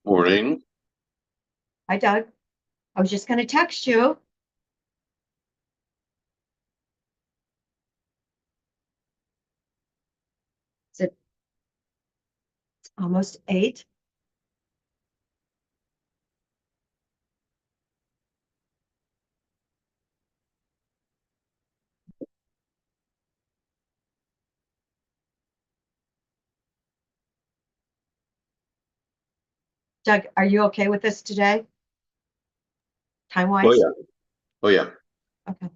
Morning. Hi, Doug. I was just going to text you. It's almost 8. Doug, are you okay with this today? Time-wise? Oh yeah. Oh yeah. Okay.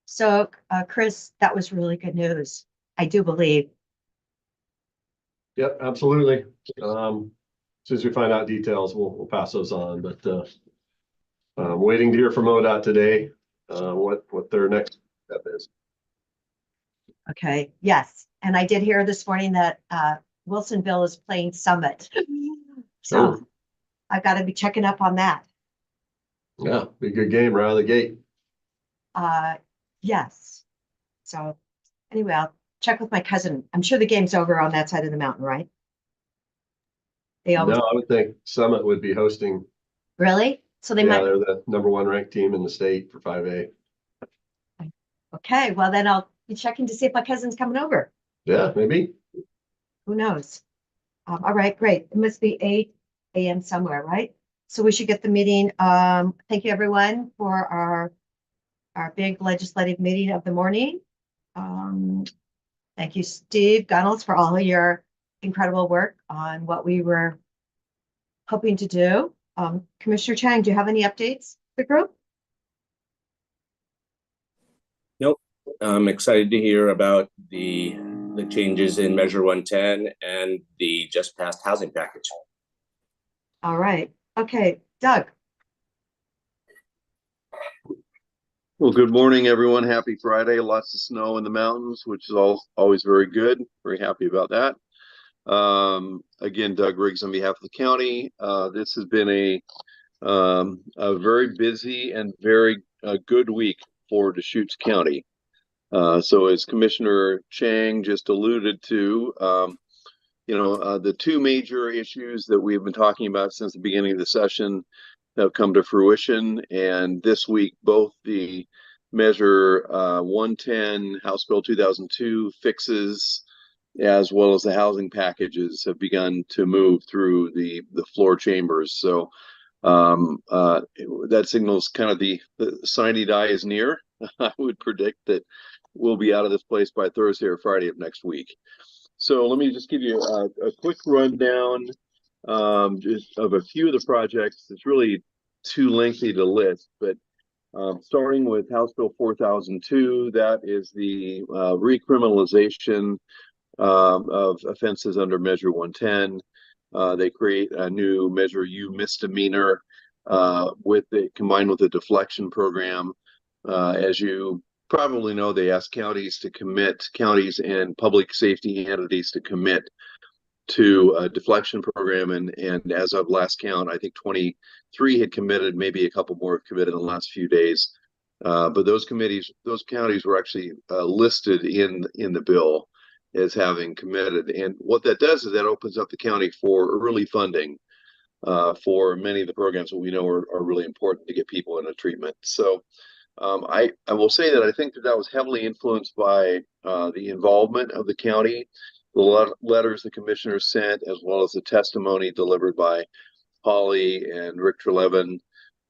So, Chris, that was really good news. I do believe. Yep, absolutely. As soon as we find out details, we'll pass those on, but I'm waiting to hear from ODOT today, what their next step is. Okay. Yes. And I did hear this morning that Wilsonville is playing Summit. So Oh. I've got to be checking up on that. Yeah, be a good game right out of the gate. Yes. So anyway, I'll check with my cousin. I'm sure the game's over on that side of the mountain, right? They always No, I would think Summit would be hosting. Really? So they Yeah, might. they're the #1 ranked team in the state for 5A. Okay, well then I'll be checking to see if my cousin's coming over. Yeah, maybe. Who knows? All right, great. It must be 8 a.m. somewhere, right? So we should get the meeting. Thank you everyone for our big legislative meeting of the morning. Thank you, Steve Gunnels, for all of your incredible work on what we were hoping to do. Commissioner Chang, do you have any updates for the group? Nope. I'm excited to hear about the changes in Measure 110 and the just passed housing package. All right. Okay, Doug. Well, good morning, everyone. Happy Friday. Lots of snow in the mountains, which is always very good. Very happy about that. Again, Doug Riggs on behalf of the county. This has been a very busy and very good week for Deschutes County. So as Commissioner Chang just alluded to, the two major issues that we've been talking about since the beginning of the session have come to fruition. And this week, both the Measure 110, House Bill 2002 fixes, as well as the housing packages have begun to move through the floor chambers. So that signals kind of the sine die is near. I would predict that we'll be out of this place by Thursday or Friday of next week. So let me just give you a quick rundown just of a few of the projects. It's really too lengthy to list, but starting with House Bill 4002, that is the recriminalization of offenses under Measure 110. They create a new Measure U misdemeanor combined with the deflection program. As you probably know, they ask counties and public safety entities to commit to a deflection program, and as of last count, I think 23 had committed, maybe a couple more have committed in the last few days. But those counties were actually listed in the bill as having committed. And what that does is that opens up the county for early funding for many of the programs that we know are really important to get people into treatment. So I will say that I think that was heavily influenced by the involvement of the county, the letters the commissioners sent, as well as the testimony delivered by Holly and Rick Trelevin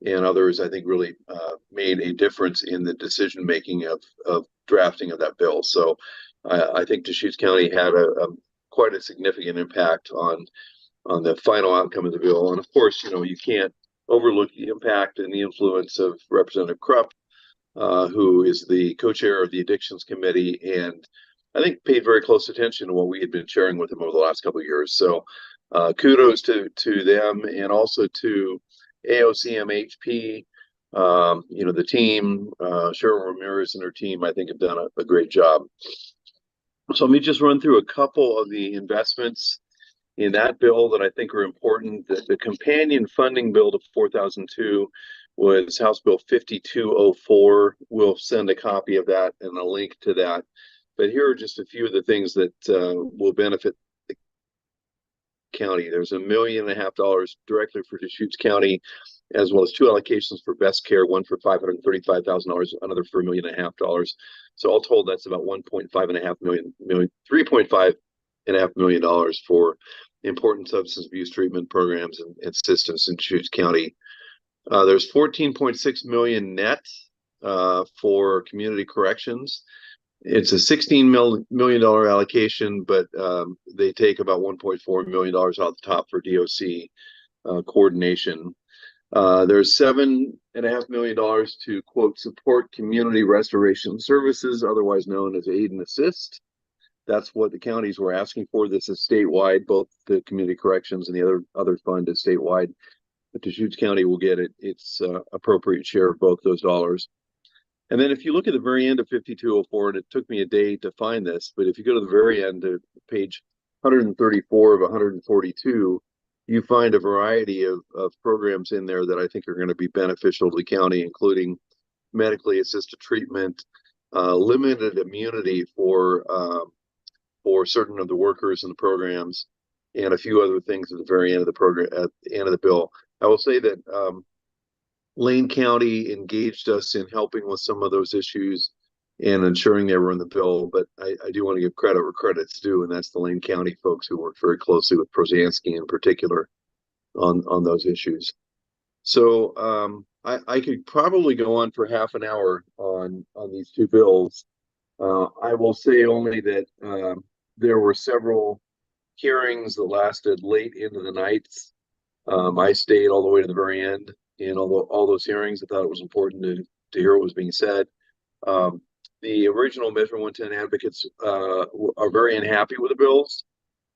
and others. I think really made a difference in the decision making of drafting of that bill. So I think Deschutes County had quite a significant impact on the final outcome of the bill. And of course, you can't overlook the impact and the influence of Representative Krupp, who is the co-chair of the Addictions Committee, and I think paid very close attention to what we had been sharing with him over the last couple of years. So kudos to them, and also to AOCMHP. The team, Cheryl Ramirez and her team, I think have done a great job. So let me just run through a couple of the investments in that bill that I think are important. The companion funding bill to 4002 was House Bill 5204. We'll send a copy of that and a link to that. But here are just a few of the things that will benefit the county. There's $1.5 million directly for Deschutes County, as well as 2 allocations for Best Care, one for $535,000, another for $1.5 million. So all told, that's about $3.5 million for important substance abuse treatment programs and systems in Deschutes County. There's $14.6 million net for community corrections. It's a $16 million allocation, but they take about $1.4 million off the top for DOC coordination. There's $7.5 million to, quote, support community restoration services, otherwise known as aid and assist. That's what the counties were asking for. This is statewide. Both the community corrections and the other fund is statewide. But Deschutes County will get its appropriate share of both those dollars. And then if you look at the very end of 5204, and it took me a day to find this, but if you go to the very end of page 134 of 142, you find a variety of programs in there that I think are going to be beneficial to the county, including medically assisted treatment, limited immunity for certain of the workers in the programs, and a few other things at the very end of the program, at the end of the bill. I will say that Lane County engaged us in helping with some of those issues and ensuring they were in the bill, but I do want to give credit where credit's due, and that's the Lane County folks who worked very closely with Prozansky in particular on those issues. So I could probably go on for half an hour on these two bills. I will say only that there were several hearings that lasted late into the nights. I stayed all the way to the very end in all those hearings. I thought it was important to hear what was being said. The original Measure 110 advocates are very unhappy with the bills,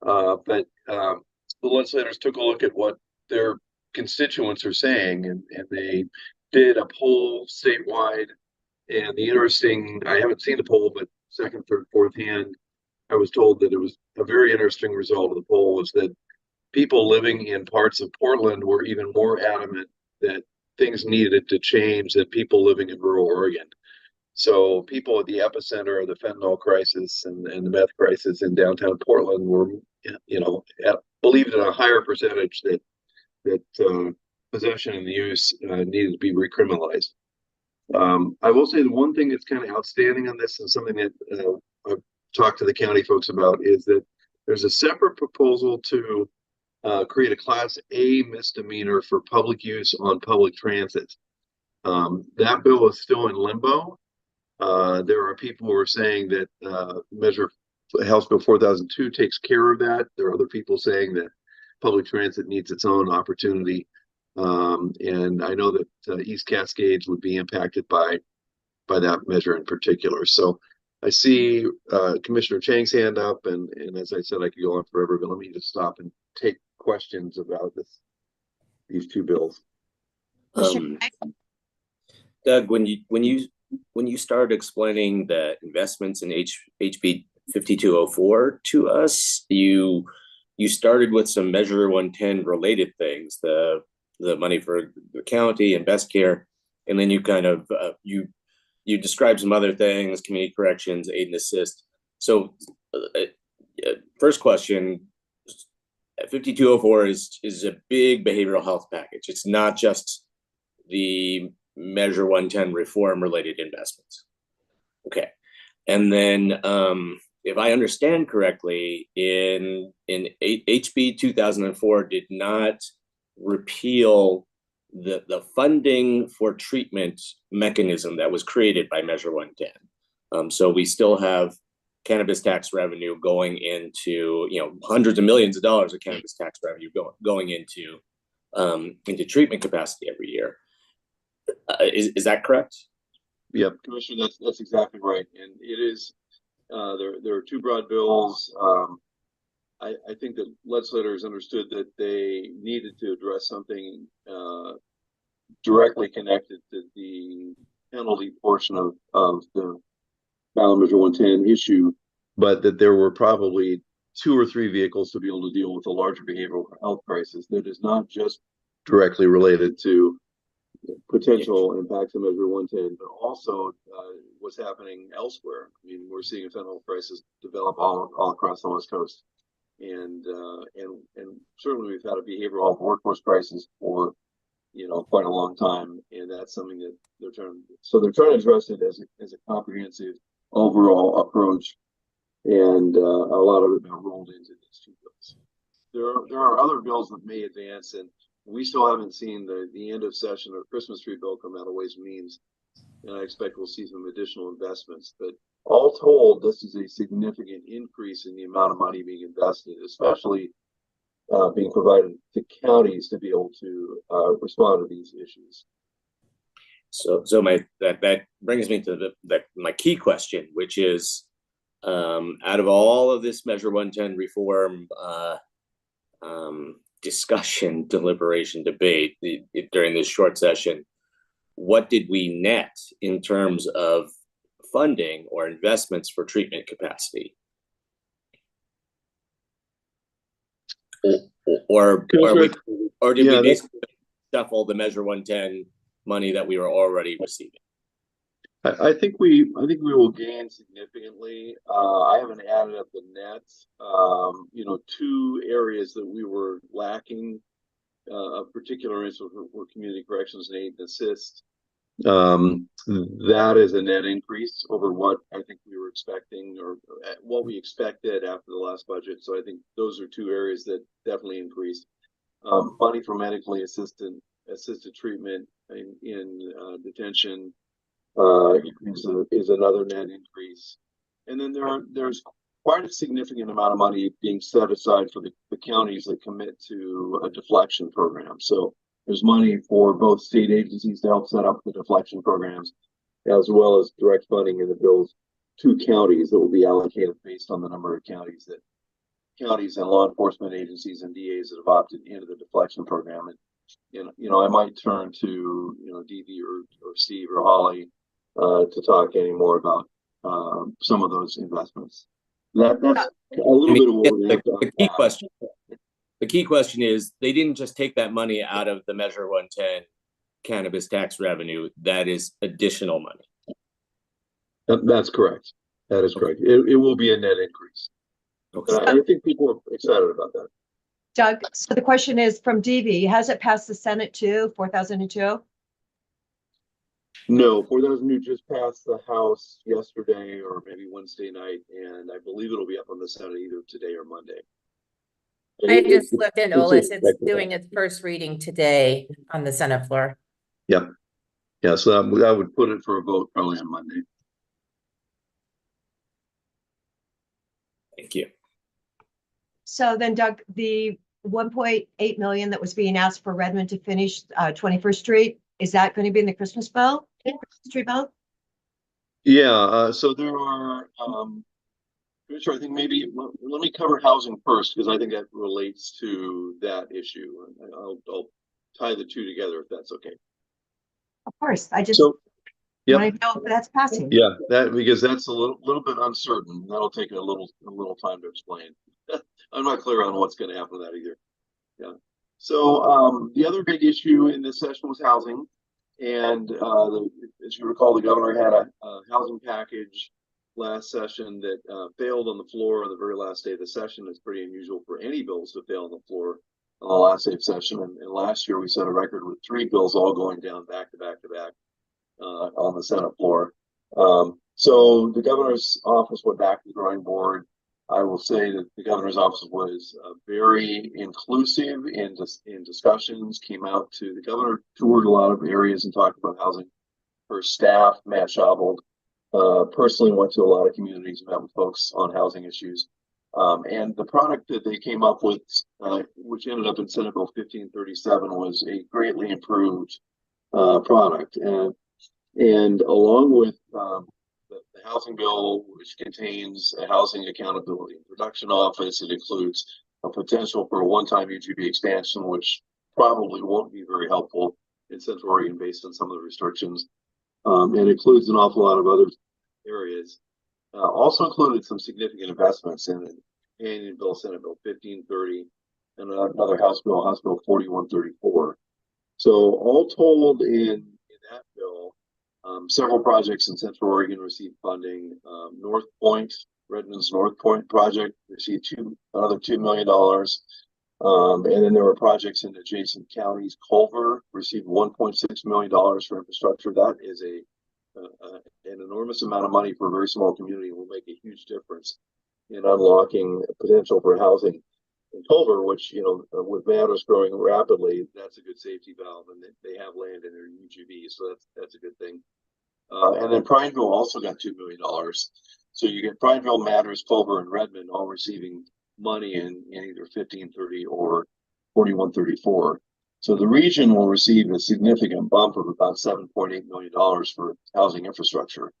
but the legislators took a look at what their constituents are saying, and they did a poll statewide. And I haven't seen the poll, but second, third, fourth hand, I was told that it was a very interesting result of the poll was that people living in parts of Portland were even more adamant that things needed to change than people living in rural Oregon. So people at the epicenter of the fentanyl crisis and the meth crisis in downtown Portland were, believed in a higher percentage that possession and the use needed to be recriminalized. I will say the one thing that's kind of outstanding on this and something that I've talked to the county folks about is that there's a separate proposal to create a Class A misdemeanor for public use on public transit. That bill is still in limbo. There are people who are saying that House Bill 4002 takes care of that. There are other people saying that public transit needs its own opportunity. And I know that East Cascades would be impacted by that measure in particular. So I see Commissioner Chang's hand up, and as I said, I could go on forever, but let me just stop and take questions about these two bills. Doug, when you started explaining the investments in HB 5204 to us, you started with some Measure 110 related things, the money for the county and Best Care, and then you kind of you described some other things, community corrections, aid and assist. So first question, 5204 is a big behavioral health package. It's not just the Measure 110 reform related investments. Okay. And then if I understand correctly, in HB 2004 did not repeal the funding for treatment mechanism that was created by Measure 110. So we still have cannabis tax revenue going into, hundreds of millions of dollars of cannabis tax revenue going into treatment capacity every year. Is that correct? Yeah, Commissioner, that's exactly right. And it is, there are two broad bills. I think that legislators understood that they needed to address something directly connected to the penalty portion of the ballot Measure 110 issue. but that there were probably 2 or 3 vehicles to be able to deal with a larger behavioral health crisis that is not just directly related to potential impacts of Measure 110, but also what's happening elsewhere. I mean, we're seeing a fentanyl crisis develop all across the West Coast, and certainly we've had a behavioral health workforce crisis for quite a long time, and that's something that they're trying to address it as a comprehensive overall approach, and a lot of it got rolled into these 2 bills. There are other bills that may advance, and we still haven't seen the end of session or Christmas tree bill come out of Ways and Means, and I expect we'll see some additional investments. But all told, this is a significant increase in the amount of money being invested, especially being provided to counties to be able to respond to these issues. So that brings me to my key question, which is, out of all of this Measure 110 reform discussion, deliberation, debate during this short session, what did we net in terms of funding or investments for treatment capacity? Or did we basically shuffle the Measure 110 money that we were already receiving? I think we will gain significantly. I haven't added up the nets. 2 areas that we were lacking of particular interest were community corrections and aid and assist. That is a net increase over what I think we were expecting, or what we expected after the last budget. So I think those are 2 areas that definitely increased. Money for medically assisted treatment in detention is another net increase, and then there's quite a significant amount of money being set aside for the counties that commit to a deflection program. So there's money for both state agencies to help set up the deflection programs, as well as direct funding in the bills to counties that will be allocated based on the number of counties and law enforcement agencies and DAs that have opted into the deflection program. And I might turn to DV or Steve or Holly to talk any more about some of those investments. That's a little bit of what we have to unpack. The key question is, they didn't just take that money out of the Measure 110 cannabis tax revenue. That is additional money. That's correct. That is correct. It will be a net increase. Okay. I think people are excited about that. Doug, so the question is from DV, has it passed the Senate too, 4002? No, 4002 just passed the House yesterday or maybe Wednesday night, and I believe it'll be up on the Senate either today or Monday. I just looked at OLS. It's doing its first reading today on the Senate floor. Yep. Yeah, so I would put it for a vote probably on Monday. Thank you. So then, Doug, the 1.8 million that was being asked for Redmond to finish 21st Street, is that going to be in the Christmas bill? Christmas tree bill? Yeah, so there are, Commissioner, I think maybe let me cover housing first, because I think that relates to that issue. And I'll tie the 2 together if that's okay. Of course, I just So, yep. want to know if that's passing. Yeah, because that's a little bit uncertain. That'll take a little time to explain. I'm not clear on what's going to happen with that either. Yeah. So the other big issue in this session was housing, and as you recall, the governor had a housing package last session that failed on the floor on the very last day of the session. It's pretty unusual for any bills to fail on the floor on the last day of session. And last year we set a record with 3 bills all going down back to back to back on the Senate floor. So the governor's office went back to the drawing board. I will say that the governor's office was very inclusive in discussions, came out to the governor, toured a lot of areas and talked about housing. Her staff, Matt Schabold, personally went to a lot of communities and met with folks on housing issues. And the product that they came up with, which ended up in Senate Bill 1537, was a greatly improved product. And along with the housing bill, which contains a housing accountability and production office, it includes a potential for a one-time UGB expansion, which probably won't be very helpful in Central Oregon based on some of the restrictions. And includes an awful lot of other areas. also included some significant investments in it. Companion Bill, Senate Bill 1530, and another House Bill 4134. So all told, in that bill, several projects in Central Oregon received funding. North Point, Redmond's North Point project received another $2 million. And then there were projects in adjacent counties. Culver received $1.6 million for infrastructure. That is an enormous amount of money for a very small community and will make a huge difference in unlocking potential for housing. In Culver, which, with Matters growing rapidly, that's a good safety valve, and they have land in their UGB, so that's a good thing. And then Prineville also got $2 million. So you get Prineville, Matters, Culver, and Redmond all receiving money in either 1530 or 4134. So the region will receive a significant bump of about $7.8 million for housing infrastructure.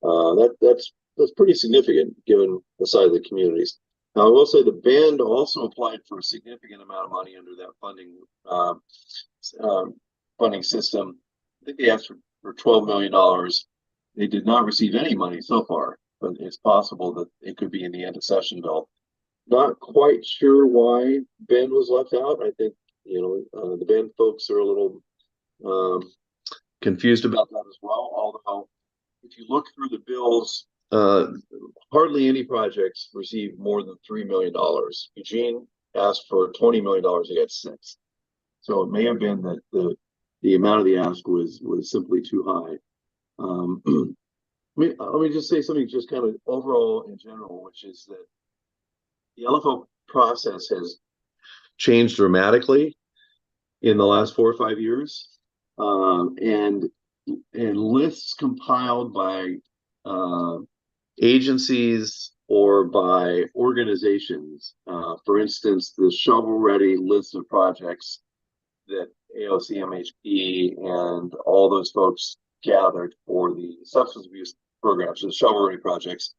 That's pretty significant given the size of the communities. Now, I will say the band also applied for a significant amount of money under that funding system. I think they asked for $12 million. They did not receive any money so far, but it's possible that it could be in the end of session bill. Not quite sure why Bend was left out. I think, the Bend folks are a little confused about that as well. Although, if you look through the bills, hardly any projects received more than $3 million. Eugene asked for $20 million. He got $6 million. So it may have been that the amount of the ask was simply too high. Let me just say something just kind of overall in general, which is that the LFO process has changed dramatically in the last 4 or 5 years, and lists compiled by agencies or by organizations. For instance, the shovel-ready list of projects that AOC, MHP, and all those folks gathered for the substance abuse programs, the shovel-ready projects.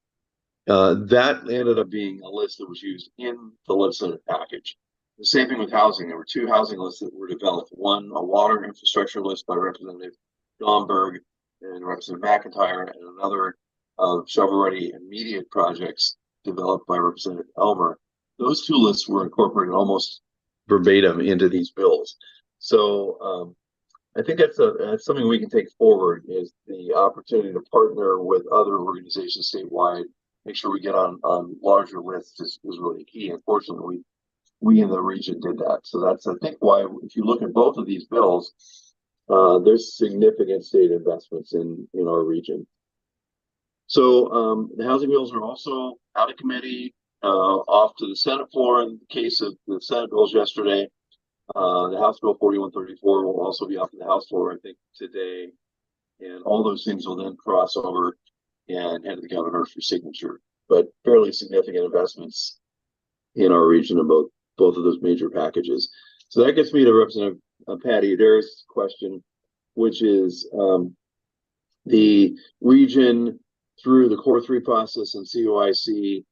That ended up being a list that was used in the legislative package. The same thing with housing. There were 2 housing lists that were developed. One, a water infrastructure list by Representative Domberg and Representative McIntyre, and another of shovel-ready immediate projects developed by Representative Elmer. Those 2 lists were incorporated almost verbatim into these bills. So I think that's something we can take forward, is the opportunity to partner with other organizations statewide. Make sure we get on larger lists is really key. Unfortunately, we in the region did that. So that's, I think, why if you look at both of these bills, there's significant state investments in our region. So the housing bills are also out of committee, off to the Senate floor. In the case of the Senate bills yesterday, the House Bill 4134 will also be off to the House floor, I think, today. And all those things will then cross over and head to the governor for signature. But fairly significant investments in our region in both of those major packages. So that gets me to Representative Patty Adair's question, which is the region through the Core 3 process and COIC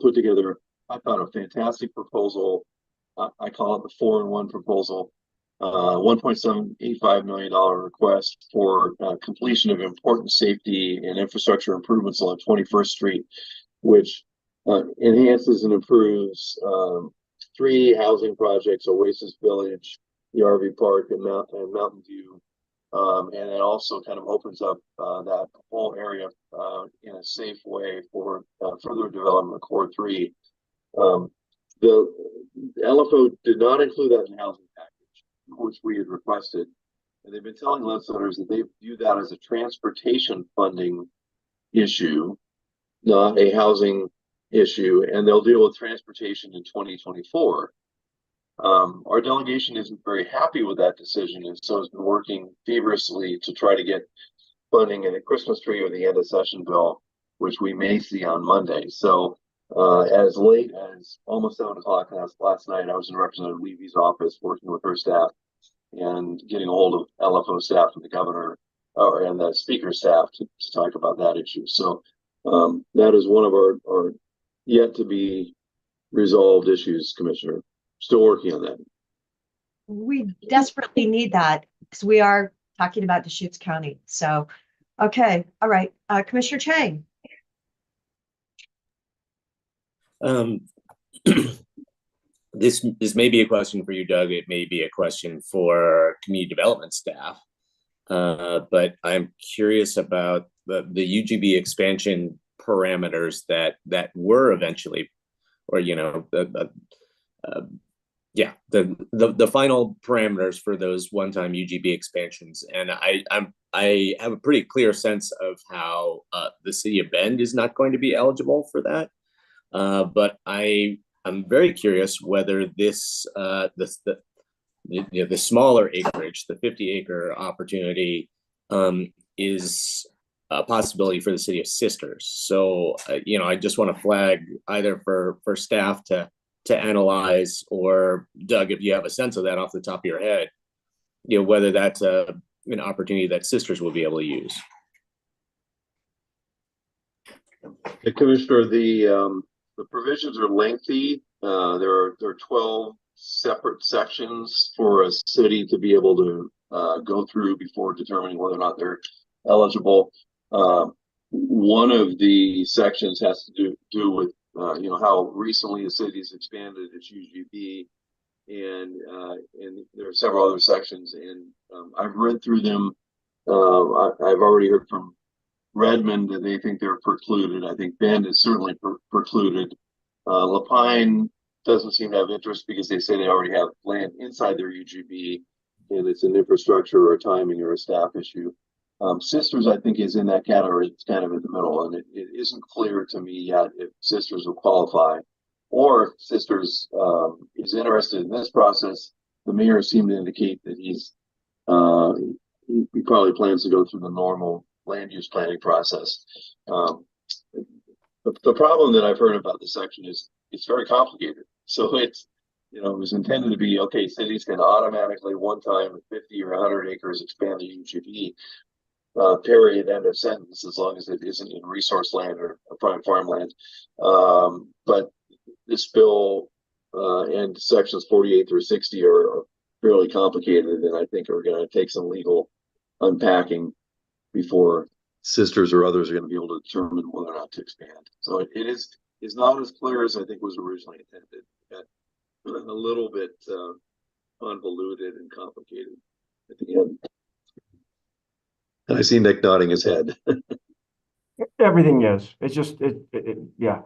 put together, I thought, a fantastic proposal. I call it the 4-in-1 proposal. $1.785 million request for completion of important safety and infrastructure improvements along 21st Street, which enhances and improves 3 housing projects: Oasis Village, the RV Park, and Mountain View. And it also kind of opens up that whole area in a safe way for further development of Core 3. The LFO did not include that in the housing package, which we had requested. And they've been telling legislators that they view that as a transportation funding issue, not a housing issue, and they'll deal with transportation in 2024. Our delegation isn't very happy with that decision, and so has been working feverishly to try to get funding in the Christmas tree or the end of session bill, which we may see on Monday. So as late as almost 7 o'clock last night, I was in Representative Levy's office working with her staff and getting a hold of LFO staff and the governor and the speaker's staff to talk about that issue. So that is one of our yet to be resolved issues, Commissioner. Still working on that. We desperately need that because we are talking about Deschutes County. So, okay. All right. Commissioner Chang. This may be a question for you, Doug. It may be a question for community development staff. But I'm curious about the UGB expansion parameters that were eventually, or the final parameters for those one-time UGB expansions. And I have a pretty clear sense of how the city of Bend is not going to be eligible for that. But I'm very curious whether this the smaller acreage, the 50-acre opportunity, is a possibility for the city of Sisters. So I just want to flag either for staff to analyze, or Doug, if you have a sense of that off the top of your head, whether that's an opportunity that Sisters will be able to use. Hey, Commissioner, the provisions are lengthy. There are 12 separate sections for a city to be able to go through before determining whether or not they're eligible. One of the sections has to do with how recently the city's expanded its UGB, and there are several other sections, and I've read through them. I've already heard from Redmond that they think they're precluded. I think Bend is certainly precluded. Lapine doesn't seem to have interest because they say they already have land inside their UGB, and it's an infrastructure or a timing or a staff issue. Sisters, I think, is in that category. It's kind of in the middle, and it isn't clear to me yet if Sisters will qualify, or if Sisters is interested in this process. The mayor seemed to indicate that he probably plans to go through the normal land use planning process. The problem that I've heard about this section is it's very complicated. So it's, it was intended to be, okay, cities can automatically one time with 50 or 100 acres expand the UGB, period, end of sentence, as long as it isn't in resource land or prime farmland. But this bill and sections 48 through 60 are fairly complicated, and I think are going to take some legal unpacking before Sisters or others are going to be able to determine whether or not to expand. So it is not as clear as I think was originally intended. A little bit convoluted and complicated at the end. And I see Nick nodding his head. Everything is. It's just yeah.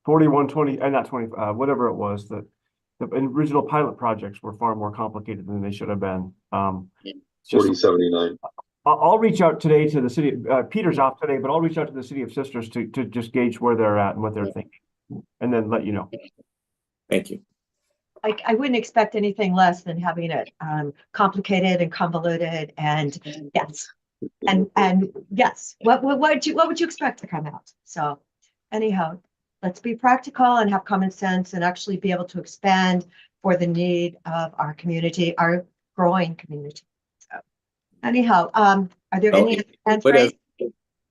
4120 and not 20, whatever it was, that the original pilot projects were far more complicated than they should have been. 4079. I'll reach out today to the city. Peter's off today, but I'll reach out to the city of Sisters to just gauge where they're at and what they're thinking, and then let you know. Thank you. I wouldn't expect anything less than having it complicated and convoluted, and yes, and yes. What would you expect to come out? So anyhow, let's be practical and have common sense and actually be able to expand for the need of our community, our growing community. So anyhow, are there any answers?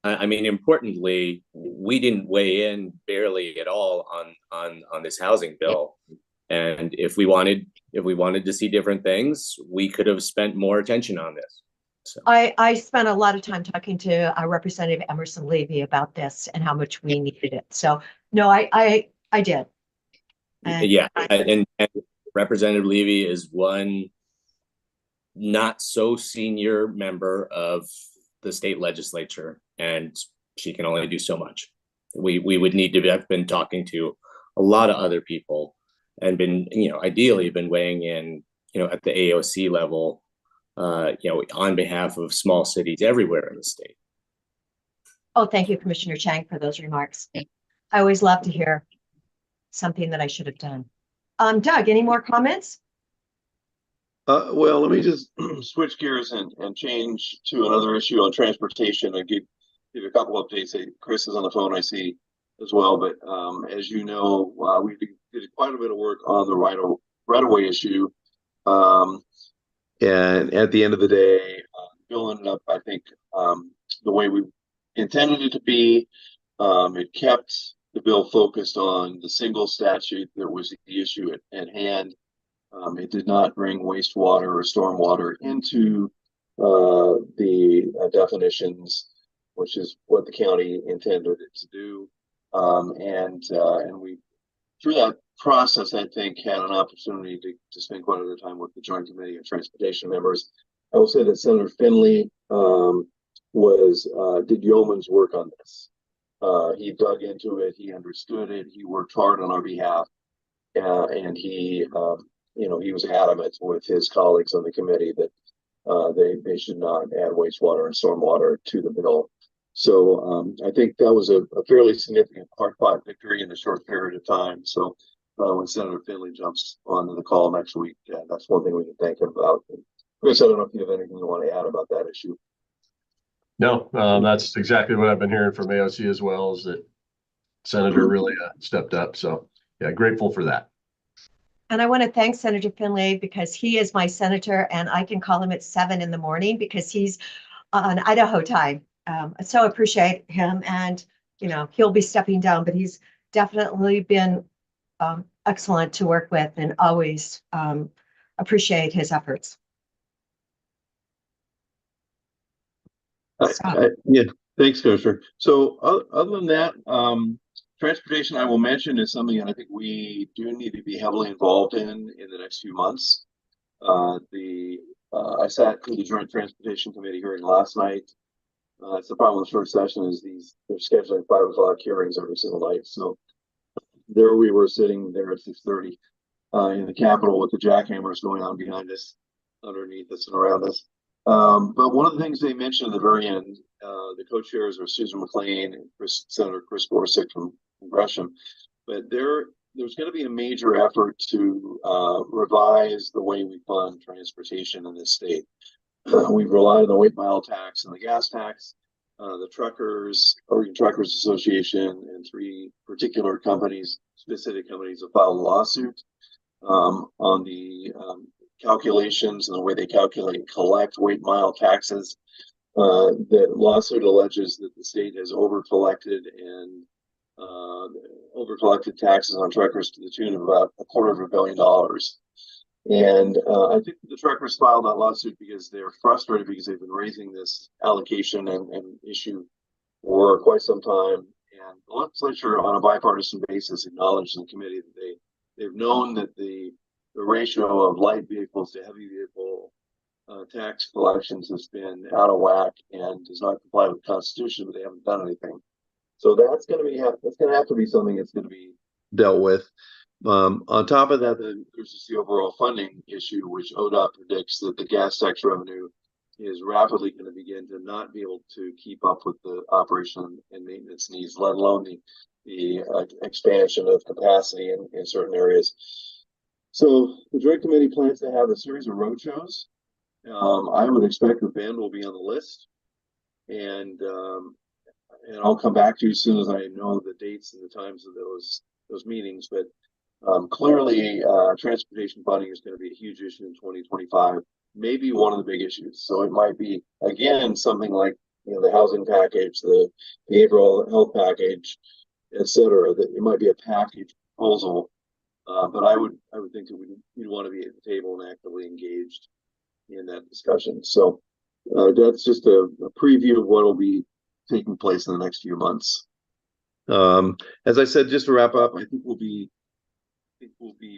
I mean, importantly, we didn't weigh in barely at all on this housing bill. And if we wanted to see different things, we could have spent more attention on this. So I spent a lot of time talking to Representative Emerson Levy about this and how much we needed it. So no, I did. And Representative Levy is one not so senior member of the state legislature, and she can only do so much. We would need to have been talking to a lot of other people and been, ideally been weighing in, at the AOC level, on behalf of small cities everywhere in the state. Oh, thank you, Commissioner Chang, for those remarks. I always love to hear something that I should have done. Doug, any more comments? Well, let me just switch gears and change to another issue on transportation. I give a couple updates. Chris is on the phone, I see, as well. But as you know, we did quite a bit of work on the right-of-way issue. And at the end of the day, Bill ended up, I think, the way we intended it to be. It kept the bill focused on the single statute that was the issue at hand. It did not bring wastewater or stormwater into the definitions, which is what the county intended it to do. And we through that process, I think, had an opportunity to spend quite a bit of time with the Joint Committee of Transportation members. I will say that Senator Finley did yeoman's work on this. He dug into it, he understood it, he worked hard on our behalf, and he was adamant with his colleagues on the committee that they should not add wastewater and stormwater to the bill. So I think that was a fairly significant hard-fought victory in a short period of time. So when Senator Finley jumps onto the call next week, that's one thing we can thank him about. And Chris, I don't know if you have anything you want to add about that issue. No, that's exactly what I've been hearing from AOC as well, is that Senator really stepped up. So yeah, grateful for that. And I want to thank Senator Finley because he is my senator and I can call him at 7 a.m. because he's on Idaho time. I so appreciate him, and he'll be stepping down, but he's definitely been excellent to work with, and always appreciate his efforts. Yeah, thanks, Commissioner. So other than that, transportation, I will mention, is something that I think we do need to be heavily involved in the next few months. I sat through the Joint Transportation Committee hearing last night. It's the problem with the first session is they're scheduling 5 o'clock hearings every single night. So there we were sitting there at 6:30 in the Capitol with the jackhammers going on behind us, underneath us, and around us. But one of the things they mentioned at the very end, the co-chairs are Susan McLean and Senator Chris Gorsuch from Gresham, but there's going to be a major effort to revise the way we fund transportation in this state. We've relied on the weight mile tax and the gas tax. The Oregon Truckers Association, and 3 particular companies, specific companies, have filed a lawsuit on the calculations and the way they calculate and collect weight mile taxes. The lawsuit alleges that the state has over-collected taxes on truckers to the tune of about $250 million. And I think the truckers filed that lawsuit because they're frustrated because they've been raising this allocation and issue for quite some time. And the legislature, on a bipartisan basis, acknowledged in the committee that they've known that the ratio of light vehicles to heavy vehicle tax collections has been out of whack and does not comply with the Constitution, but they haven't done anything. So that's going to have to be something that's going to be dealt with. On top of that, there's just the overall funding issue, which ODOT predicts that the gas tax revenue is rapidly going to begin to not be able to keep up with the operation and maintenance needs, let alone the expansion of capacity in certain areas. So the Joint Committee plans to have a series of roadshows. I would expect that Ben will be on the list, and I'll come back to you as soon as I know the dates and the times of those meetings. But clearly, transportation funding is going to be a huge issue in 2025, maybe one of the big issues. So it might be, again, something like the housing package, the behavioral health package, etc. That it might be a package proposal, but I would think that we'd want to be at the table and actively engaged in that discussion. So that's just a preview of what will be taking place in the next few months. As I said, just to wrap up, I think we'll be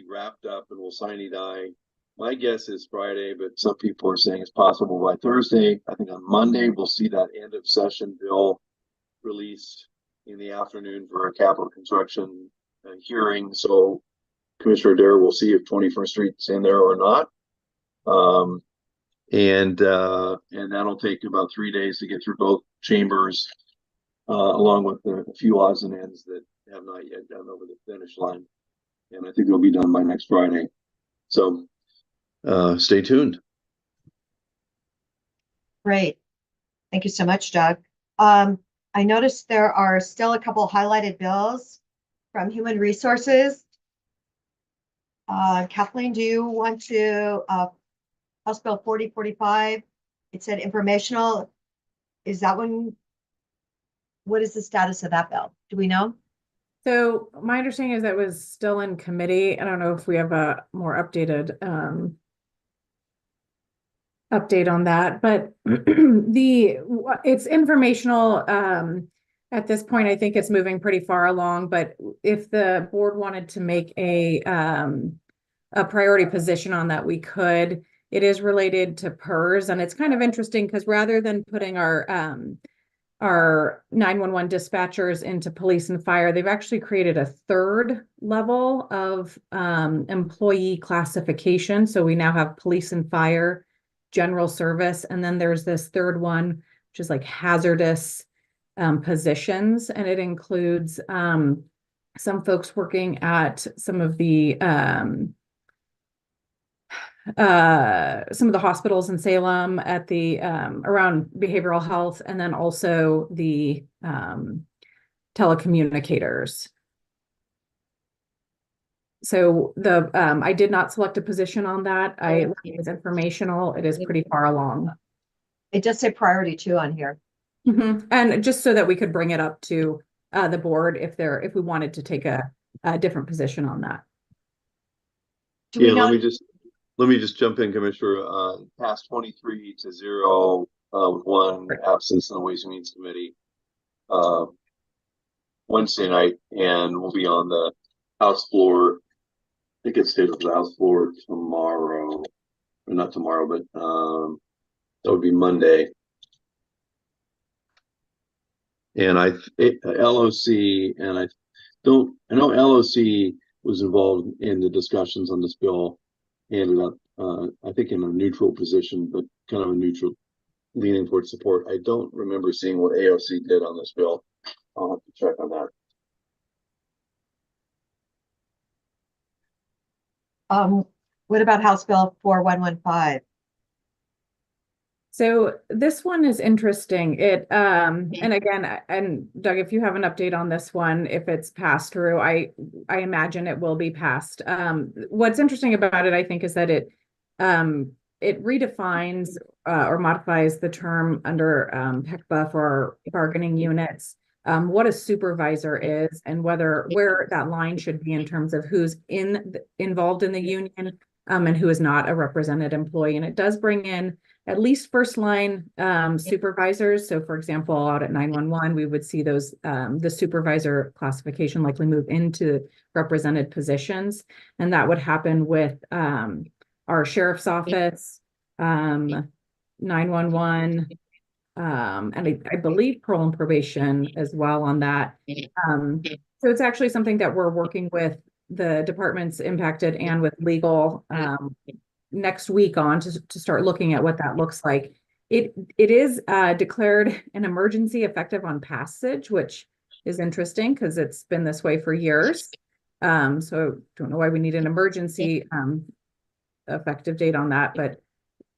wrapped up and we'll sine die. My guess is Friday, but some people are saying it's possible by Thursday. I think on Monday we'll see that end of session bill released in the afternoon for a capital construction hearing. So Commissioner Adair will see if 21st Street's in there or not. And that'll take about 3 days to get through both chambers, along with a few odds and ends that have not yet gone over the finish line. And I think it'll be done by next Friday. So stay tuned. Great. Thank you so much, Doug. I noticed there are still a couple highlighted bills from Human Resources. Kathleen, do you want to, House Bill 4045, it said informational. Is that one? What is the status of that bill? Do we know? So my understanding is that was still in committee. I don't know if we have a more updated update on that, but it's informational. At this point, I think it's moving pretty far along, but if the board wanted to make a priority position on that, we could. It is related to PERS, and it's kind of interesting because rather than putting our 911 dispatchers into police and fire, they've actually created a third level of employee classification. So we now have police and fire, general service, and then there's this third one, which is like hazardous positions, and it includes some folks working at some of the hospitals in Salem, at the around behavioral health, and then also the telecommunicators. So the I did not select a position on that. It is informational. It is pretty far along. It does say priority 2 on here. And just so that we could bring it up to the board if we wanted to take a different position on that. Do we Yeah, know? let me just jump in, Commissioner. Passed 23-0 with one absence in the Ways and Means Committee Wednesday night, and we'll be on the House floor. I think it's scheduled for the House floor tomorrow, or not tomorrow, but that would be Monday. And LOC, and I know LOC was involved in the discussions on this bill, ended up, I think, in a neutral position, but kind of a neutral, leaning towards support. I don't remember seeing what AOC did on this bill. I'll have to check on that. What about House Bill 4115? So this one is interesting. It and again, and Doug, if you have an update on this one, if it's passed through, I imagine it will be passed. What's interesting about it, I think, is that it redefines or modifies the term under PECBA for our bargaining units, what a supervisor is, and where that line should be in terms of who's involved in the union and who is not a represented employee. And it does bring in at least first line supervisors. So for example, out at 911, we would see those the supervisor classification likely move into represented positions. And that would happen with our sheriff's office, 911, and I believe parole and probation as well on that. So it's actually something that we're working with the departments impacted and with legal next week on to start looking at what that looks like. It is declared an emergency effective on passage, which is interesting because it's been this way for years. So don't know why we need an emergency effective date on that, but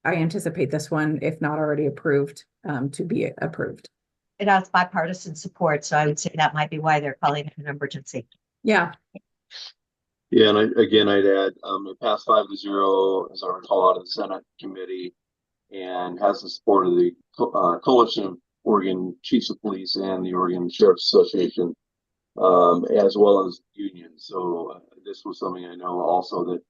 I anticipate this one, if not already approved, to be approved. It has bipartisan support, so I would say that might be why they're calling it an emergency. Yeah. Yeah, and I'd add, it passed 5-0, as I recall, out of the Senate committee, and has the support of the Coalition of Oregon Chiefs of Police and the Oregon Sheriff's Association, as well as unions. So this was something I know also that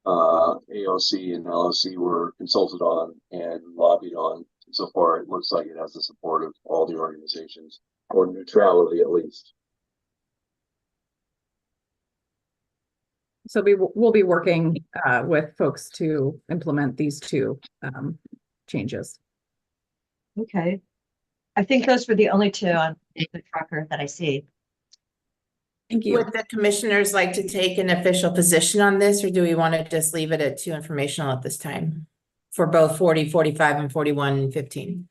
AOC and LOC were consulted on and lobbied on. So far, it looks like it has the support of all the organizations, or neutrality at least. So we'll be working with folks to implement these two changes. Okay. I think those were the only two on the tracker that I see. Thank you. Would the commissioners like to take an official position on this, or do we want to just leave it at 2 informational at this time? For both 40, 45, and 41 and 15?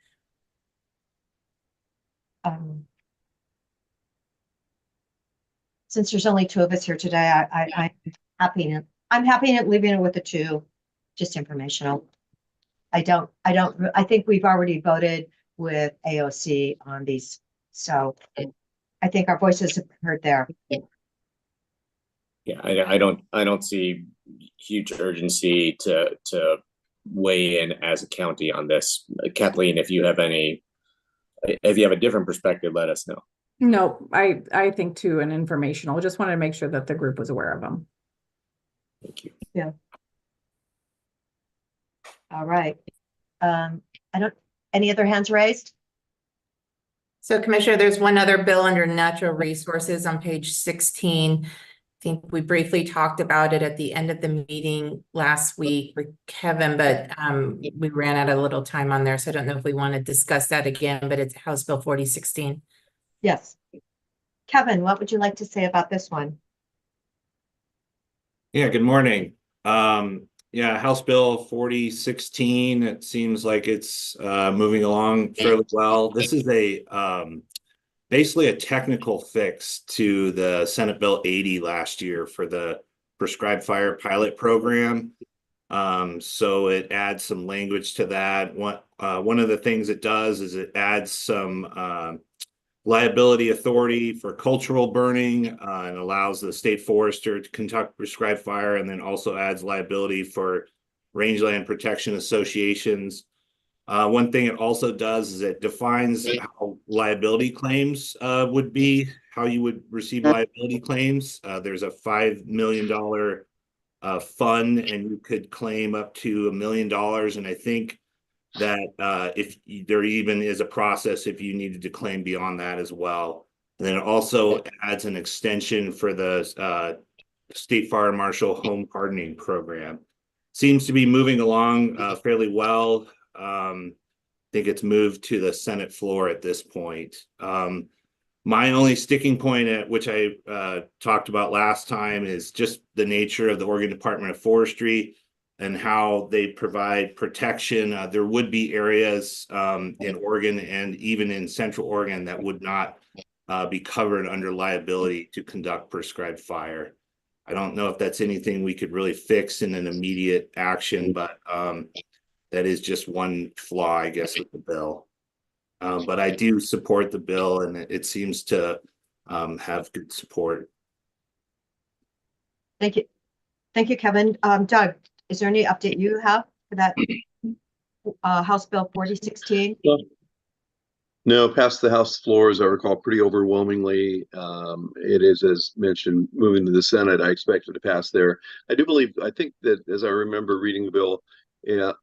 Since there's only 2 of us here today, I'm happy in leaving it with the 2, just informational. I think we've already voted with AOC on these, so I think our voices have been heard there. Yeah, I don't see huge urgency to weigh in as a county on this. Kathleen, if you have a different perspective, let us know. No, I think too, an informational. Just wanted to make sure that the group was aware of them. Thank you. Yeah. All right. Any other hands raised? So Commissioner, there's one other bill under natural resources on page 16. I think we briefly talked about it at the end of the meeting last week with Kevin, but we ran out of little time on there. So I don't know if we want to discuss that again, but it's House Bill 4016. Yes. Kevin, what would you like to say about this one? Yeah, good morning. Yeah, House Bill 4016, it seems like it's moving along fairly well. This is a basically a technical fix to the Senate Bill 80 last year for the prescribed fire pilot program. So it adds some language to that. One of the things it does is it adds some liability authority for cultural burning and allows the state forester to conduct prescribed fire, and then also adds liability for rangeland protection associations. One thing it also does is it defines how liability claims would be, how you would receive liability claims. There's a $5 million fund, and you could claim up to $1 million. And I think that if there even is a process if you needed to claim beyond that as well. And then it also adds an extension for the State Fire Marshal Home Hardening Program. Seems to be moving along fairly well. I think it's moved to the Senate floor at this point. My only sticking point, at which I talked about last time, is just the nature of the Oregon Department of Forestry and how they provide protection. There would be areas in Oregon and even in Central Oregon that would not be covered under liability to conduct prescribed fire. I don't know if that's anything we could really fix in an immediate action, but that is just one flaw, I guess, with the bill. But I do support the bill, and it seems to have good support. Thank you. Thank you, Kevin. Doug, is there any update you have for that House Bill 4016? No, passed the House floor, as I recall, pretty overwhelmingly. It is, as mentioned, moving to the Senate. I expect it to pass there. I think that as I remember reading the bill,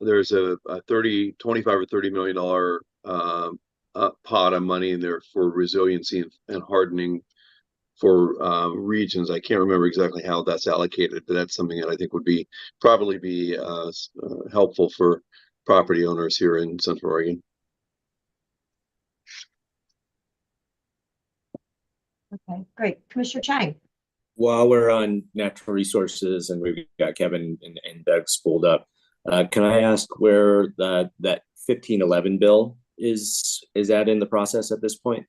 there's a 25 or $30 million pot of money in there for resiliency and hardening for regions. I can't remember exactly how that's allocated, but that's something that I think would probably be helpful for property owners here in Central Oregon. Okay, great. Commissioner Chang. While we're on natural resources and we've got Kevin and Doug spooled up, can I ask where that 1511 bill is that in the process at this point?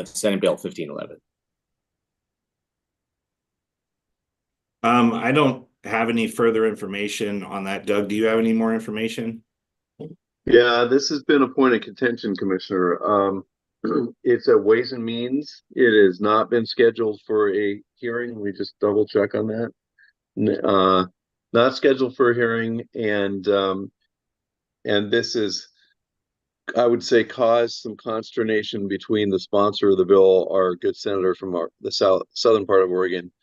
Senate Bill 1511. I don't have any further information on that. Doug, do you have any more information? Yeah, this has been a point of contention, Commissioner. It's a Ways and Means. It has not been scheduled for a hearing. We just double check on that. Not scheduled for a hearing, and this is, I would say, caused some consternation between the sponsor of the bill, our good senator from the southern part of Oregon,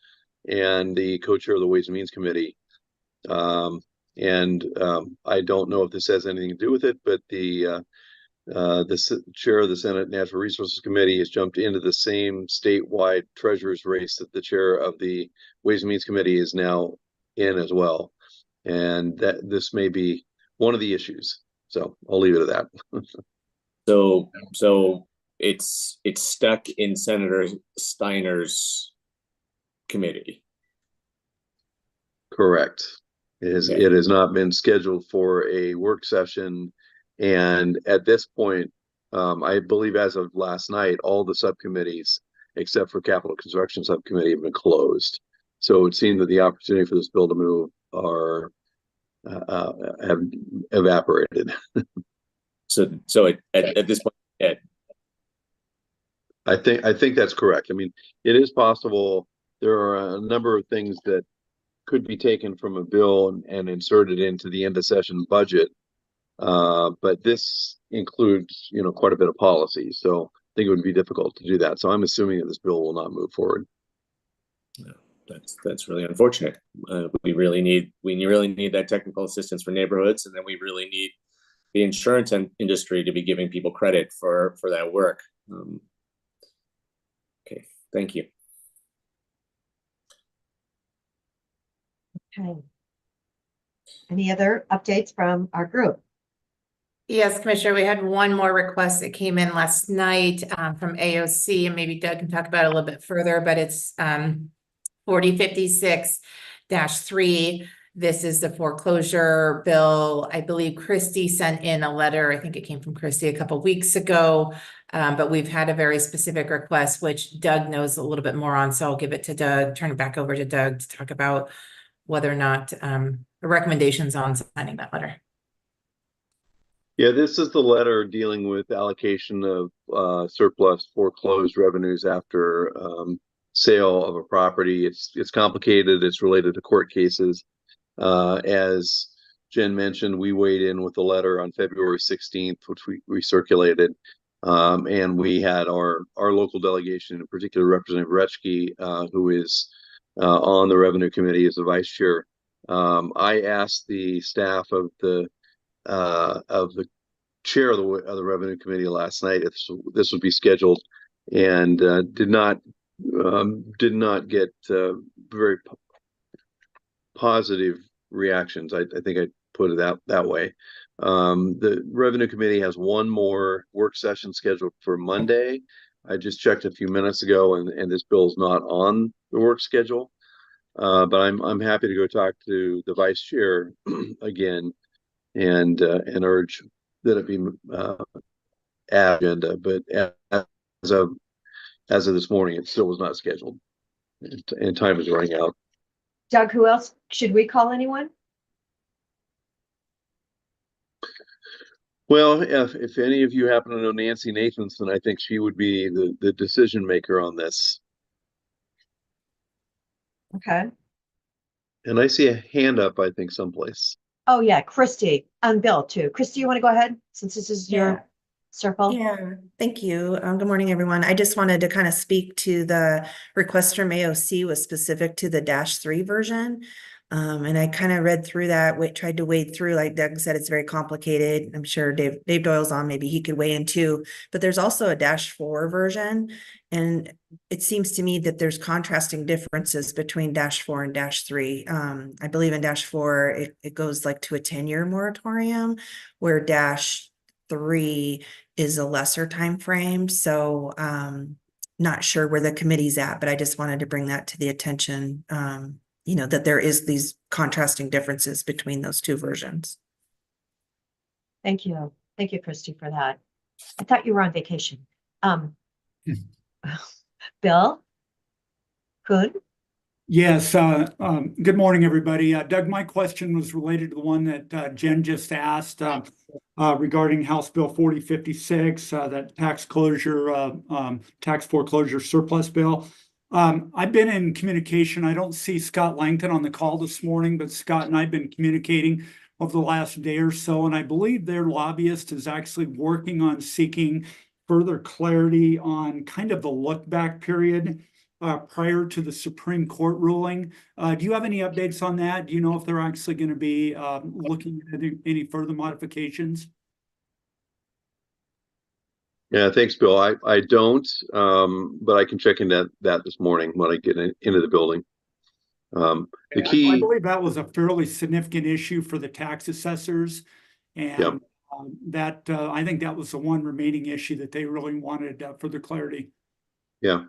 and the co-chair of the Ways and Means Committee. I don't know if this has anything to do with it, but the chair of the Senate Natural Resources Committee has jumped into the same statewide treasurer's race that the chair of the Ways and Means Committee is now in as well. And that this may be one of the issues. So I'll leave it at that. So it's stuck in Senator Steiner's committee. Correct. It has not been scheduled for a work session. And at this point, I believe as of last night, all the subcommittees, except for Capital Construction Subcommittee, have been closed. So it would seem that the opportunity for this bill to move have evaporated. So at this point, Ed. I think that's correct. I mean, it is possible there are a number of things that could be taken from a bill and inserted into the end of session budget. But this includes, quite a bit of policy. So I think it would be difficult to do that. So I'm assuming that this bill will not move forward. No, that's really unfortunate. We really need that technical assistance for neighborhoods, and then we really need the insurance industry to be giving people credit for that work. Okay, thank you. Okay. Any other updates from our group? Yes, Commissioner, we had one more request that came in last night from AOC, and maybe Doug can talk about it a little bit further, but it's 4056-3. This is the foreclosure bill. I believe Christy sent in a letter. I think it came from Christy a couple weeks ago. But we've had a very specific request, which Doug knows a little bit more on. So I'll give it to Doug, turn it back over to Doug to talk about whether or not the recommendations on signing that letter. Yeah, this is the letter dealing with allocation of surplus foreclosed revenues after sale of a property. It's complicated. It's related to court cases. As Jen mentioned, we weighed in with a letter on February 16th, which we circulated. And we had our local delegation, in particular Representative Retschke, who is on the Revenue Committee as the vice chair. I asked the staff of the chair of the Revenue Committee last night if this would be scheduled, and did not get very positive reactions. I think I put it that way. The Revenue Committee has one more work session scheduled for Monday. I just checked a few minutes ago, and this bill is not on the work schedule. But I'm happy to go talk to the vice chair again and urge that it be agenda. But as of this morning, it still was not scheduled, and time is running out. Doug, who else? Should we call anyone? Well, if any of you happen to know Nancy Nathanson, I think she would be the decision maker on this. Okay. And I see a hand up, I think, someplace. Oh, yeah, Christy and Bill too. Christy, you want to go ahead since this is Yeah. your circle? Yeah, thank you. Good morning, everyone. I just wanted to kind of speak to the request from AOC was specific to the -3 version. And I kind of read through that, tried to wade through, like Doug said, it's very complicated. I'm sure Dave Doyle's on, maybe he could weigh in too. But there's also a -4 version. And it seems to me that there's contrasting differences between -4 and -3. I believe in -4, it goes like to a 10-year moratorium, where -3 is a lesser time frame. So not sure where the committee's at, but I just wanted to bring that to the attention, that there is these contrasting differences between those two versions. Thank you. Thank you, Christy, for that. I thought you were on vacation. Bill? Good. Yes, good morning, everybody. Doug, my question was related to the one that Jen just asked regarding House Bill 4056, that tax foreclosure surplus bill. I've been in communication. I don't see Scott Langton on the call this morning, but Scott and I have been communicating over the last day or so, and I believe their lobbyist is actually working on seeking further clarity on kind of the look back period prior to the Supreme Court ruling. Do you have any updates on that? Do you know if they're actually going to be looking at any further modifications? Yeah, thanks, Bill. I don't, but I can check into that this morning when I get into the building. The key, I believe that was a fairly significant issue for the tax assessors, and Yep. I think that was the one remaining issue that they really wanted further clarity. Yeah,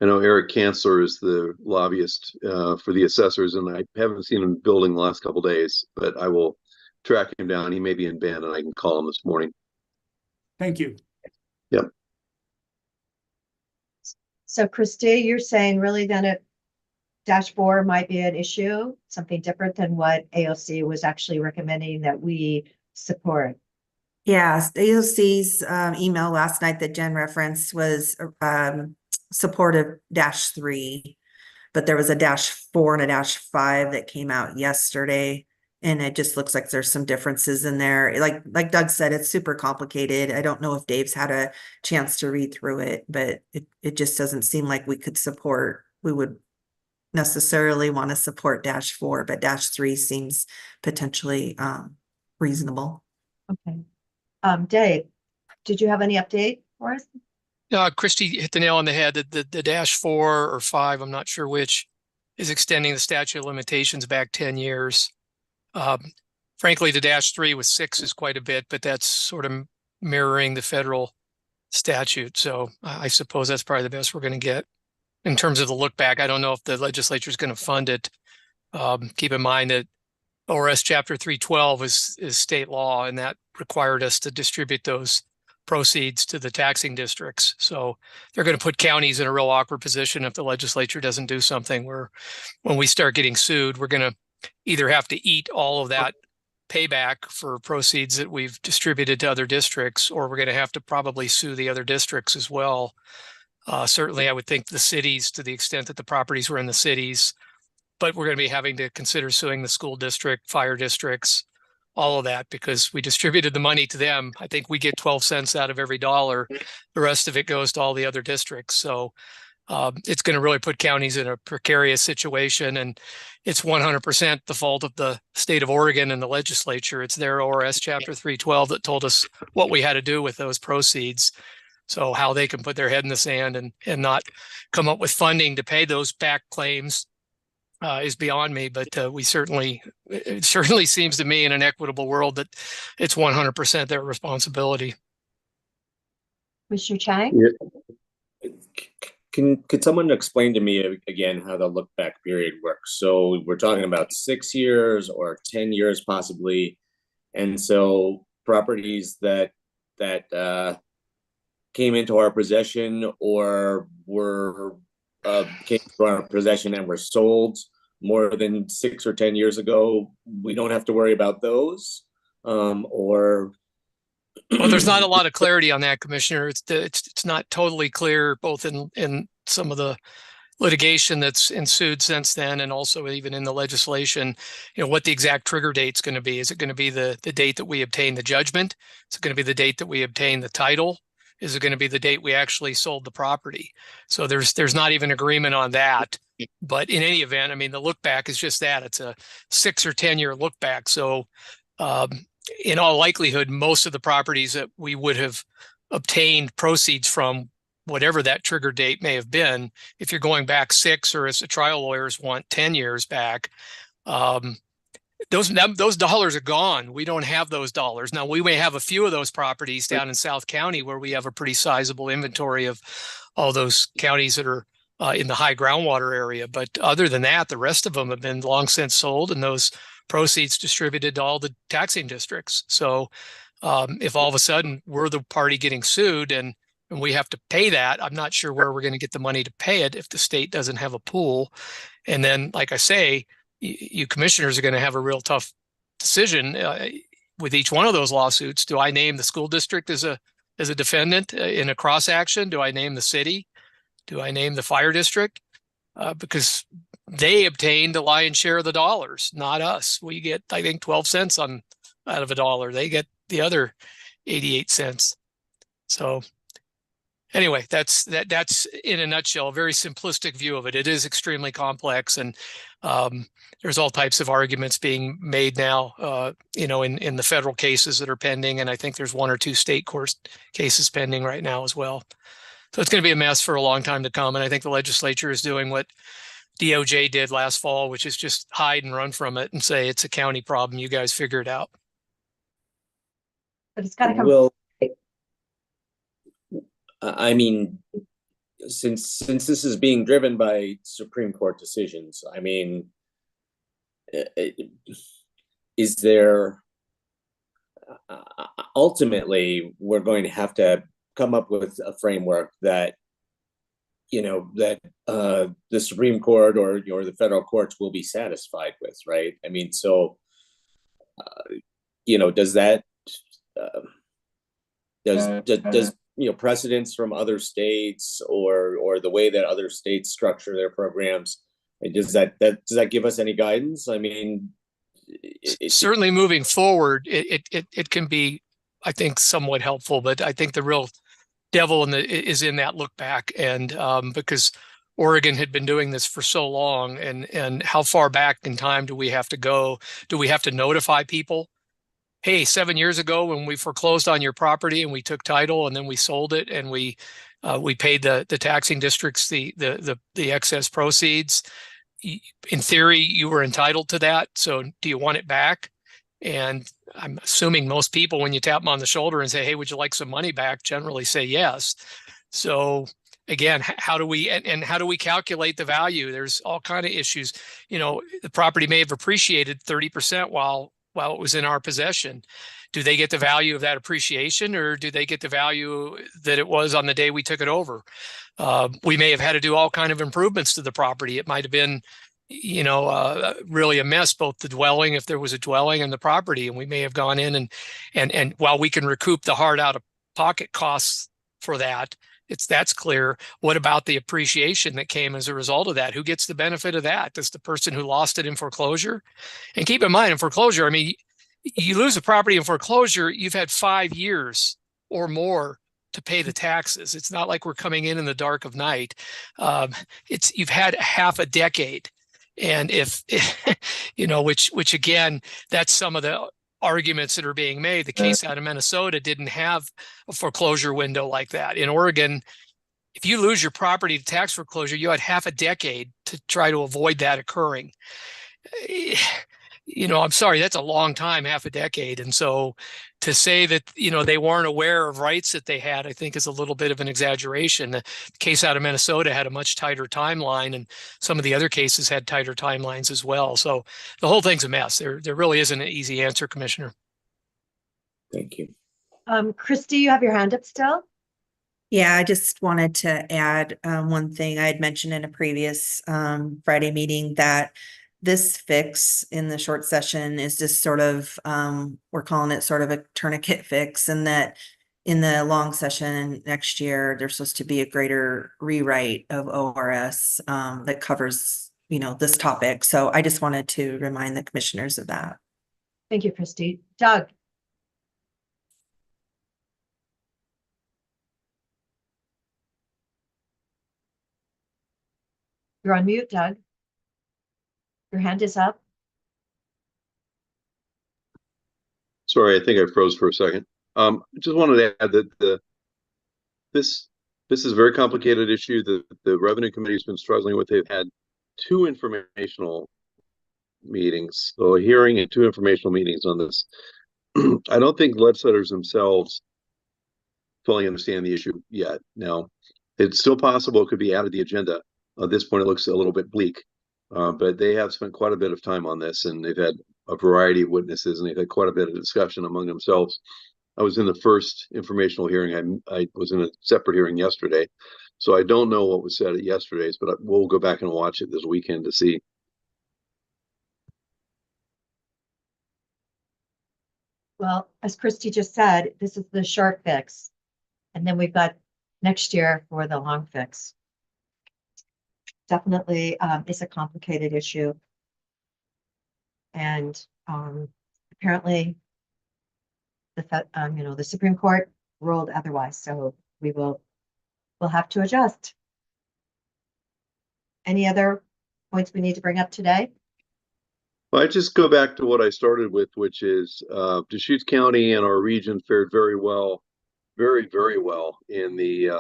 I know Eric Kanzler is the lobbyist for the assessors, and I haven't seen him in the building the last couple of days, but I will track him down. He may be in Bend, and I can call him this morning. Thank you. Yep. So Christy, you're saying really then it -4 might be an issue, something different than what AOC was actually recommending that we support. Yeah, AOC's email last night that Jen referenced was supportive -3, but there was a -4 and a -5 that came out yesterday. And it just looks like there's some differences in there. Like Doug said, it's super complicated. I don't know if Dave's had a chance to read through it, but it just doesn't seem like we would necessarily want to support -4, but -3 seems potentially reasonable. Okay. Dave, did you have any update for us? Christie hit the nail on the head that the dash 4 or 5, I'm not sure which, is extending the statute of limitations back 10 years. Frankly, the dash 3 with 6 is quite a bit, but that's sort of mirroring the federal statute. So I suppose that's probably the best we're going to get. In terms of the look back, I don't know if the legislature is going to fund it. Keep in mind that ORS Chapter 312 is state law, and that required us to distribute those proceeds to the taxing districts. So they're going to put counties in a real awkward position if the legislature doesn't do something, where when we start getting sued, we're going to either have to eat all of that payback for proceeds that we've distributed to other districts, or we're going to have to probably sue the other districts as well. Certainly, I would think the cities, to the extent that the properties were in the cities, but we're going to be having to consider suing the school district, fire districts, all of that, because we distributed the money to them. I think we get 12 cents out of every dollar. The rest of it goes to all the other districts. So it's going to really put counties in a precarious situation, and it's 100% the fault of the state of Oregon and the legislature. It's their ORS Chapter 312 that told us what we had to do with those proceeds. So how they can put their head in the sand and not come up with funding to pay those back claims is beyond me. But it certainly seems to me in an equitable world that it's 100% their responsibility. Mr. Chang? Could someone explain to me again how the look back period works? So we're talking about 6 years or 10 years possibly. And so properties that came into our possession or came to our possession and were sold more than 6 or 10 years ago, we don't have to worry about those, or. Well, there's not a lot of clarity on that, Commissioner. It's not totally clear, both in some of the litigation that's ensued since then, and also even in the legislation, what the exact trigger date's going to be. Is it going to be the date that we obtain the judgment? Is it going to be the date that we obtain the title? Is it going to be the date we actually sold the property? So there's not even agreement on that. But in any event, I mean, the look back is just that. It's a 6 or 10 year look back. So in all likelihood, most of the properties that we would have obtained proceeds from, whatever that trigger date may have been, if you're going back 6, or as the trial lawyers want 10 years back, those dollars are gone. We don't have those dollars. Now, we may have a few of those properties down in South County where we have a pretty sizable inventory of all those counties that are in the high groundwater area. But other than that, the rest of them have been long since sold, and those proceeds distributed to all the taxing districts. So if all of a sudden we're the party getting sued and we have to pay that, I'm not sure where we're going to get the money to pay it if the state doesn't have a pool. And then, like I say, you commissioners are going to have a real tough decision with each one of those lawsuits. Do I name the school district as a defendant in a cross action? Do I name the city? Do I name the fire district? Because they obtained the lion's share of the dollars, not us. We get, I think, 12 cents out of a dollar. They get the other 88 cents. So anyway, that's in a nutshell, a very simplistic view of it. It is extremely complex, and there's all types of arguments being made now, in the federal cases that are pending. And I think there's 1 or 2 state court cases pending right now as well. So it's going to be a mess for a long time to come. And I think the legislature is doing what DOJ did last fall, which is just hide and run from it and say it's a county problem. You guys figure it out. But it's got to come. Well, I mean, since this is being driven by Supreme Court decisions, I mean, is there ultimately we're going to have to come up with a framework that the Supreme Court or the federal courts will be satisfied with, right? I mean, so does that does precedents from other states or the way that other states structure their programs, does that give us any guidance? I mean, certainly moving forward, it can be, I think, somewhat helpful, but I think the real devil is in that look back, and because Oregon had been doing this for so long, and how far back in time do we have to go? Do we have to notify people hey, 7 years ago when we foreclosed on your property and we took title and then we sold it and we paid the taxing districts the excess proceeds. In theory, you were entitled to that. So do you want it back? And I'm assuming most people, when you tap them on the shoulder and say, hey, would you like some money back, generally say yes. So again, how do we calculate the value? There's all kind of issues. You know, the property may have appreciated 30% while it was in our possession. Do they get the value of that appreciation, or do they get the value that it was on the day we took it over? We may have had to do all kind of improvements to the property. It might have been, you know, really a mess, both the dwelling, if there was a dwelling, and the property. And we may have gone in and while we can recoup the hard out of pocket costs for that, that's clear. What about the appreciation that came as a result of that? Who gets the benefit of that? Does the person who lost it in foreclosure? And keep in mind, in foreclosure, I mean, you lose a property in foreclosure, you've had 5 years or more to pay the taxes. It's not like we're coming in the dark of night. You've had half a decade. And if you know, which again, that's some of the arguments that are being made. The case out of Minnesota didn't have a foreclosure window like that. In Oregon, if you lose your property to tax foreclosure, you had half a decade to try to avoid that occurring. You know, I'm sorry, that's a long time, half a decade. And so to say that, you know, they weren't aware of rights that they had, I think is a little bit of an exaggeration. The case out of Minnesota had a much tighter timeline, and some of the other cases had tighter timelines as well. So the whole thing's a mess. There really isn't an easy answer, Commissioner. Thank you. Christy, you have your hand up still? Yeah, I just wanted to add one thing I had mentioned in a previous Friday meeting, that this fix in the short session is just sort of, we're calling it sort of a tourniquet fix, and that in the long session next year, there's supposed to be a greater rewrite of ORS that covers, you know, this topic. So I just wanted to remind the commissioners of that. Thank you, Christy. Doug? You're on mute, Doug. Your hand is up. Sorry, I think I froze for a second. Just wanted to add that this is a very complicated issue that the Revenue Committee has been struggling with. They've had 2 informational meetings, so a hearing and 2 informational meetings on this. I don't think legislators themselves fully understand the issue yet. Now, it's still possible it could be added to the agenda. At this point, it looks a little bit bleak. But they have spent quite a bit of time on this, and they've had a variety of witnesses, and they've had quite a bit of discussion among themselves. I was in the first informational hearing. I was in a separate hearing yesterday, so I don't know what was said at yesterday's, but we'll go back and watch it this weekend to see. Well, as Christy just said, this is the short fix. And then we've got next year for the long fix. Definitely is a complicated issue. And apparently the Supreme Court ruled otherwise, so we'll have to adjust. Any other points we need to bring up today? Well, I just go back to what I started with, which is Deschutes County and our region fared very well, very, very well in the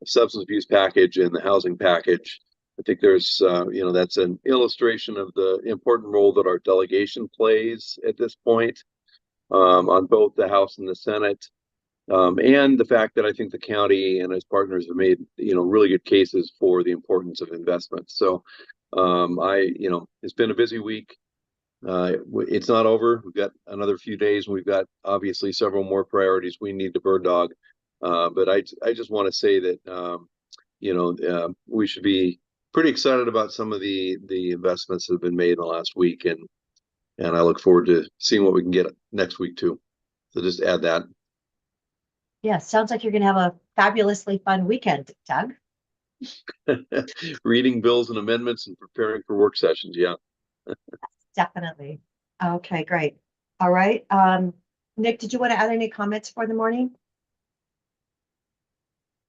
substance abuse package and the housing package. I think there's, that's an illustration of the important role that our delegation plays at this point on both the House and the Senate, and the fact that I think the county and its partners have made, really good cases for the importance of investment. So, it's been a busy week. It's not over. We've got another few days, and we've got obviously several more priorities we need to bird dog. But I just want to say that, we should be pretty excited about some of the investments that have been made in the last week, and I look forward to seeing what we can get next week too. So just add that. Yeah, sounds like you're going to have a fabulously fun weekend, Doug. Reading bills and amendments and preparing for work sessions. Yeah. Definitely. Okay, great. All right. Nick, did you want to add any comments for the morning?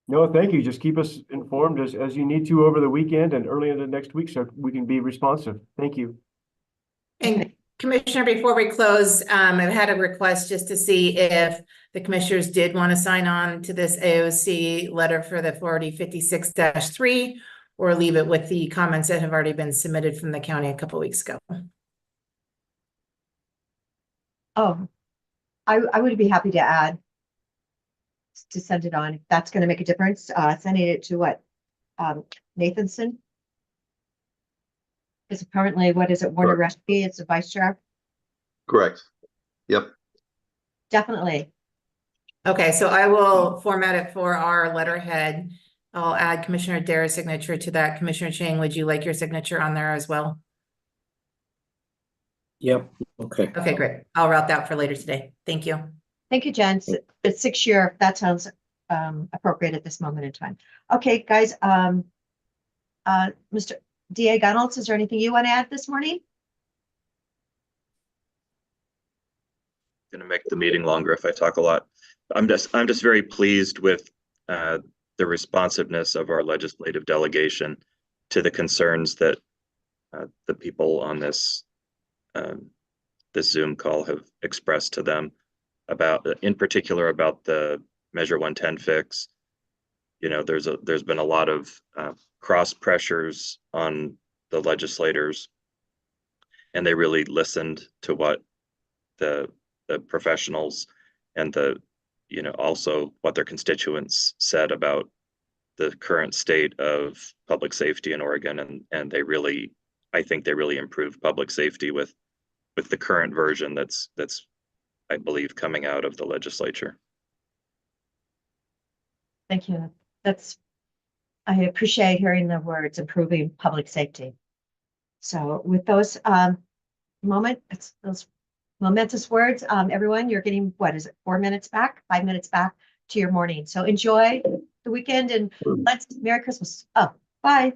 No, thank you. Just keep us informed as you need to over the weekend and early into next week so we can be responsive. Thank you. And Commissioner, before we close, I've had a request just to see if the commissioners did want to sign on to this AOC letter for the 4056-3 or leave it with the comments that have already been submitted from the county a couple weeks ago. Oh, I would be happy to add to send it on if that's going to make a difference. Sending it to what? Nathanson? Is currently, what is it, Warner Recipe? It's the vice chair? Correct. Yep. Definitely. Okay, so I will format it for our letterhead. I'll add Commissioner Adair's signature to that. Commissioner Chang, would you like your signature on there as well? Yep. Okay. Okay, great. I'll route that for later today. Thank you. Thank you, Jen. It's 6-year. That sounds appropriate at this moment in time. Okay, guys. Mr. DA Gunnels, is there anything you want to add this morning? Going to make the meeting longer if I talk a lot. I'm just very pleased with the responsiveness of our legislative delegation to the concerns that the people on this Zoom call have expressed to them about, in particular, about the Measure 110 fix. You know, there's been a lot of cross pressures on the legislators, and they really listened to what the professionals and also what their constituents said about the current state of public safety in Oregon, and I think they really improved public safety with the current version that's I believe coming out of the legislature. Thank you. I appreciate hearing the words improving public safety. So with those those momentous words, everyone, you're getting, what is it, 4 minutes back, 5 minutes back to your morning. So enjoy the weekend and Merry Christmas. Oh, bye.